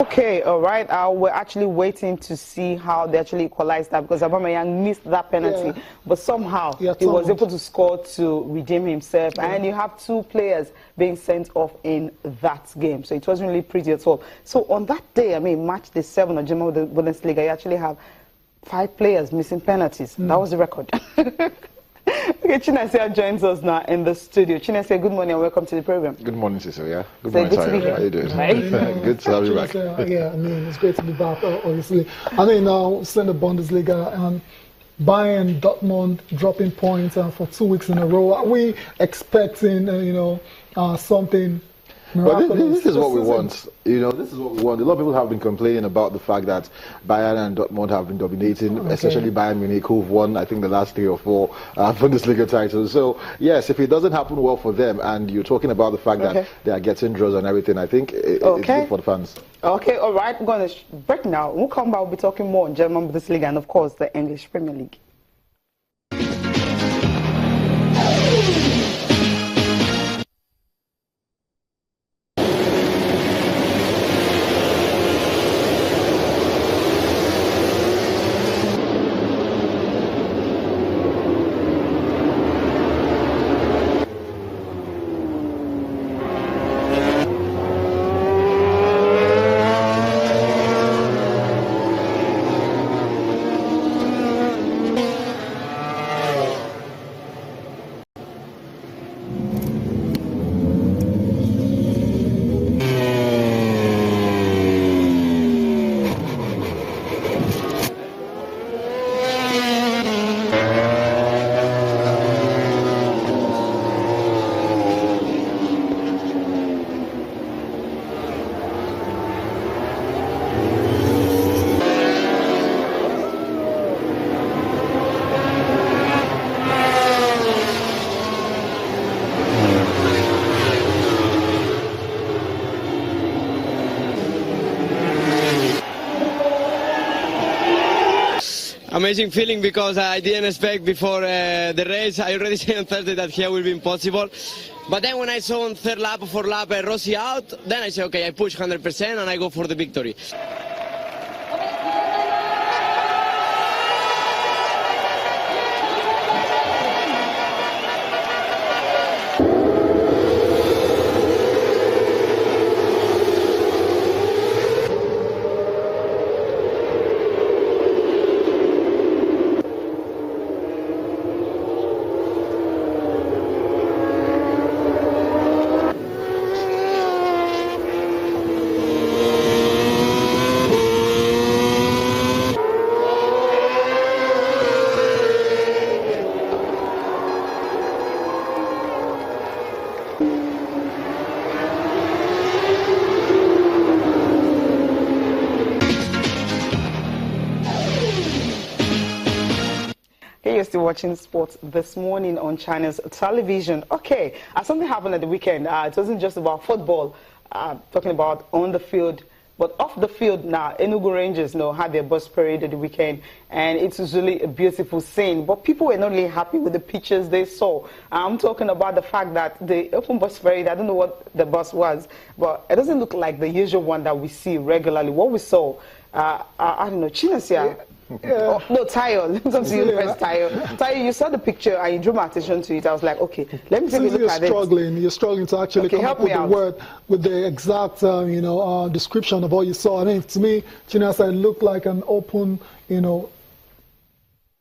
Okay, all right. We're actually waiting to see how they actually equalized that because Aubameyang missed that penalty, but somehow he was able to score to redeem himself. And you have two players being sent off in that game, so it wasn't really pretty at all. So on that day, I mean, match day 7 of German Bundesliga, you actually have 5 players missing penalties. That was the record. Okay, Chinesia joins us now in the studio. Chinesia, good morning and welcome to the program. Good morning, Cecilia. Good So morning, good to be here. How are you doing? Right. Good to have you back. Yeah, I mean, it's great to be back, obviously. I mean, still in the Bundesliga, Bayern, Dortmund dropping points for 2 weeks in a row. Are we expecting, something miraculous? Well, this is what we want. This is what we want. A lot of people have been complaining about the fact that Bayern and Dortmund have been dominating, especially Bayern Munich, who've won, I think, the last 3 or 4 Bundesliga titles. So, yes, if it doesn't happen well for them, and you're talking about the fact that they are getting draws and everything, I think it's good for the fans. Okay, all right. We're going to break now. We'll come back. We'll be talking more on German Bundesliga and, of course, the English Premier League. Amazing feeling because I didn't expect before the race. I already said on Thursday that here will be impossible. But then when I saw on third lap or fourth lap Rossi out, then I said, okay, I push 100% and I go for the victory. You're still watching sports this morning on China's television. Okay, something happened at the weekend. It wasn't just about football, talking about on the field, but off the field now. Enugu Rangers had their bus parade at the weekend, and it was really a beautiful scene. But people were not really happy with the pictures they saw. I'm talking about the fact that the open bus parade, I don't know what the bus was, but it doesn't look like the usual one that we see regularly. What we saw, I don't know, Chinesia. Oh, no, Tayo. Let me come to you first, Tayo. Tayo, you saw the picture and you drew my attention to it. I was like, okay, let me take a look at it. You're struggling to actually come up with the word, with the exact, description of what you saw. I mean, to me, Chinasa, it looked like an open,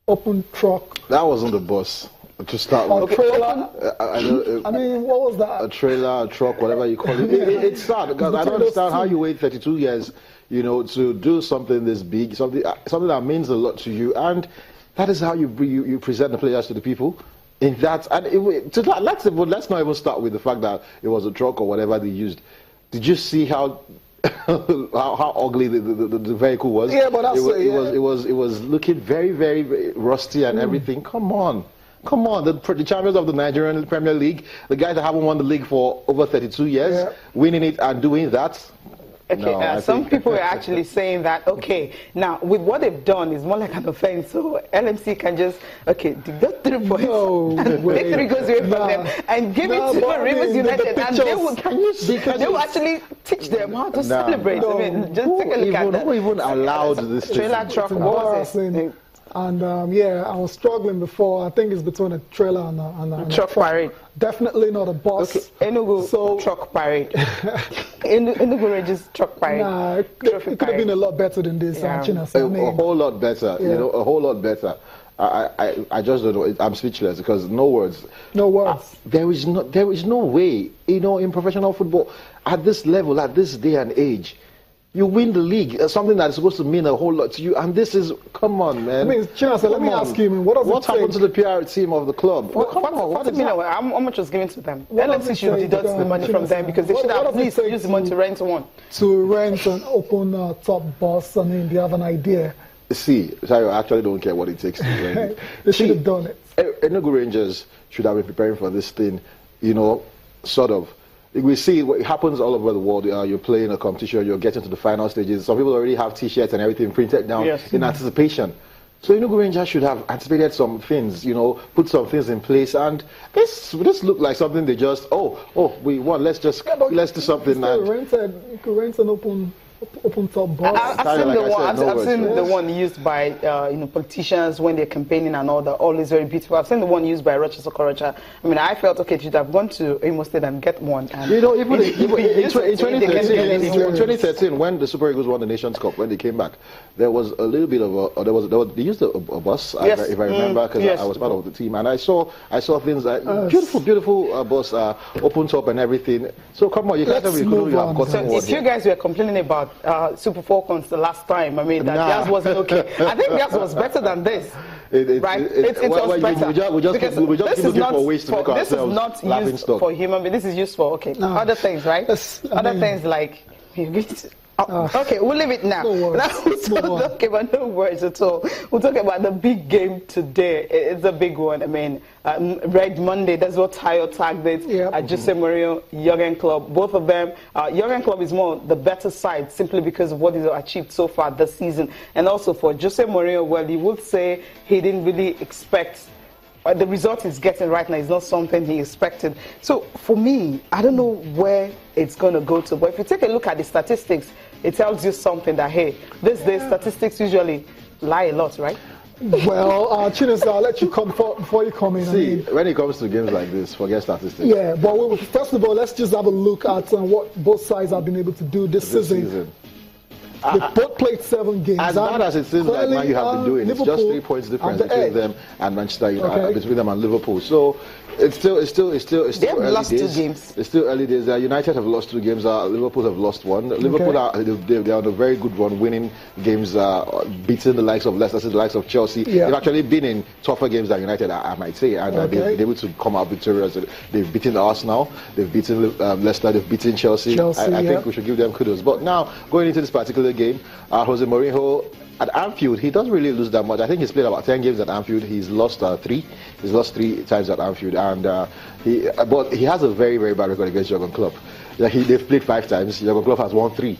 open truck. That wasn't the bus. To start with. A trailer? I mean, what was that? A trailer, a truck, whatever you call it. It's sad because I don't understand how you wait 32 years, to do something this big, something that means a lot to you, and that is how you present the players to the people. In that, and let's not even start with the fact that it was a truck or whatever they used. Did you see how how ugly the vehicle was? Yeah, but that's it was looking very, very rusty and everything. Come on. The champions of the Nigerian Premier League, the guys that haven't won the league for over 32 years, winning it and doing that. Okay, No, some people are actually saying that, okay, now with what they've done, it's more like an offense. So LMC can just, deduct 3 points and take 3 goals away from them and give it to Rivers United, and they will actually teach them how to celebrate. I mean, just take a look at that. Who even allowed this? Trailer truck, what was it? And I was struggling before. I think it's between a trailer and a truck parade. Definitely not a bus. Okay, Enugu truck parade. Enugu Rangers truck parade. Nah, it could have been a lot better than this. A whole lot better. Yeah. You know, a whole lot better. I just don't know. I'm speechless because no words. No words. There is no way. You know, in professional football, at this level, at this day and age, you win the league, something that is supposed to mean a whole lot to you, and this is, come on, man. I mean, Chinasa, let me ask you, what happened to the PR team of the club? How much was given to them? LMC should deduct the money from them because they should have at least used the money to rent one. To rent an open top bus, I mean, do you have an idea? See, I actually don't care what it takes to rent. They should have done it. Enugu Rangers should have been preparing for this thing, you know, sort of. We see what happens all over the world. You're playing a competition, you're getting to the final stages. Some people already have T-shirts and everything printed down in anticipation. So Enugu Rangers should have anticipated some things, you know, put some things in place. And this looked like something they just, we won. Let's do something. You could rent an open top bus. I've seen the one used by politicians when they're campaigning and all that. Always very beautiful. I've seen the one used by Rochester Okorocha. I mean, I felt you should have gone to Imo State and get one. And you know, even in 2013, when the Super Eagles won the Nations Cup, when they came back, there was a little bit of they used a bus, if I remember, because I was part of the team, and I saw things like beautiful bus, open top and everything. So come on, you can't tell me you have gotten one. If you guys were complaining about Super Falcons the last time, I mean, that theirs wasn't okay. I think theirs was better than this. It was better. We just keep looking for ways to make ourselves laughing stock. For human beings. This is used for other things, right? Other things like okay, we'll leave it now. No talk about no words at all. We'll talk about the big game today. It's a big one. I mean, Red Monday, that's what Tayo tagged it. Jose Mourinho, Jurgen Klopp, both of them. Jurgen Klopp is more the better side simply because of what he's achieved so far this season. And also for Jose Mourinho, well, he would say he didn't really expect the result he's getting right now is not something he expected. So for me, I don't know where it's going to go to. But if you take a look at the statistics, it tells you something that, hey, these days statistics usually lie a lot, right? Well, Chinasa, I'll let you come before you come in. See, when it comes to games like this, forget statistics. Yeah, but first of all, let's just have a look at what both sides have been able to do this season. They both played 7 games. As bad as it seems like Man U have been doing, it's just 3 points difference between them and Manchester United, between them and Liverpool. So it's still they have early lost days. 2 games. It's still early days. United have lost 2 games. Liverpool have lost 1. Liverpool they're on a very good run, winning games, beating the likes of Leicester, the likes of Chelsea. They've actually been in tougher games than United, I might say, and they've been able to come out victorious. They've beaten Arsenal, they've beaten Leicester, they've beaten Chelsea. I think we should give them kudos. But now going into this particular game, Jose Mourinho at Anfield, he doesn't really lose that much. I think he's played about 10 games at Anfield. He's lost 3. He's lost 3 times at Anfield, and but he has a very, very bad record against Jurgen Klopp. They've played 5 times. Jurgen Klopp has won 3.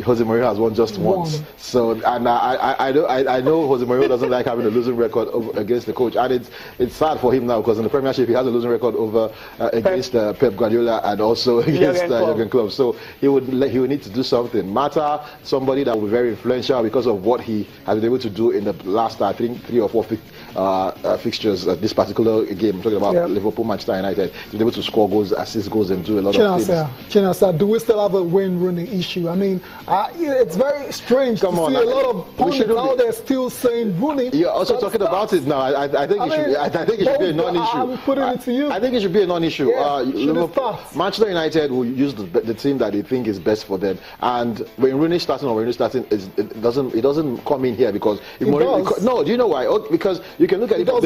Jose Mourinho has won just once. So, and I know Jose Mourinho doesn't like having a losing record against the coach, and it's sad for him now because in the Premiership he has a losing record over against Pep Guardiola and also against Jurgen Klopp. So he would need to do something. Mata, somebody that will be very influential because of what he has been able to do in the last I think 3 or 4 fixtures at this particular game. I'm talking about Liverpool, Manchester United. He's able to score goals, assist goals, and do a lot of things. Chinasa, do we still have a Wayne Rooney issue? I mean, it's very strange to see a lot of pundits out there still saying Rooney. You're also talking about it now. I think it should be a non-issue. I'm putting it to you. I think it should be a non-issue. Manchester United will use the team that they think is best for them. And when Rooney starting, it doesn't come in here because no. Do you know why? Because you can look at it from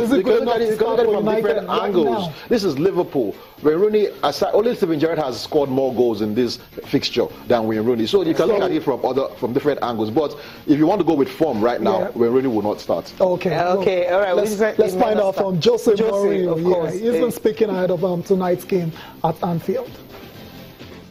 different angles. This is Liverpool. When Rooney, only Steven Gerrard has scored more goals in this fixture than Wayne Rooney. So you can look at it from different angles. But if you want to go with form right now, Wayne Rooney will not start. Okay, all right. Let's find out from Jose Mourinho. He's been speaking ahead of tonight's game at Anfield.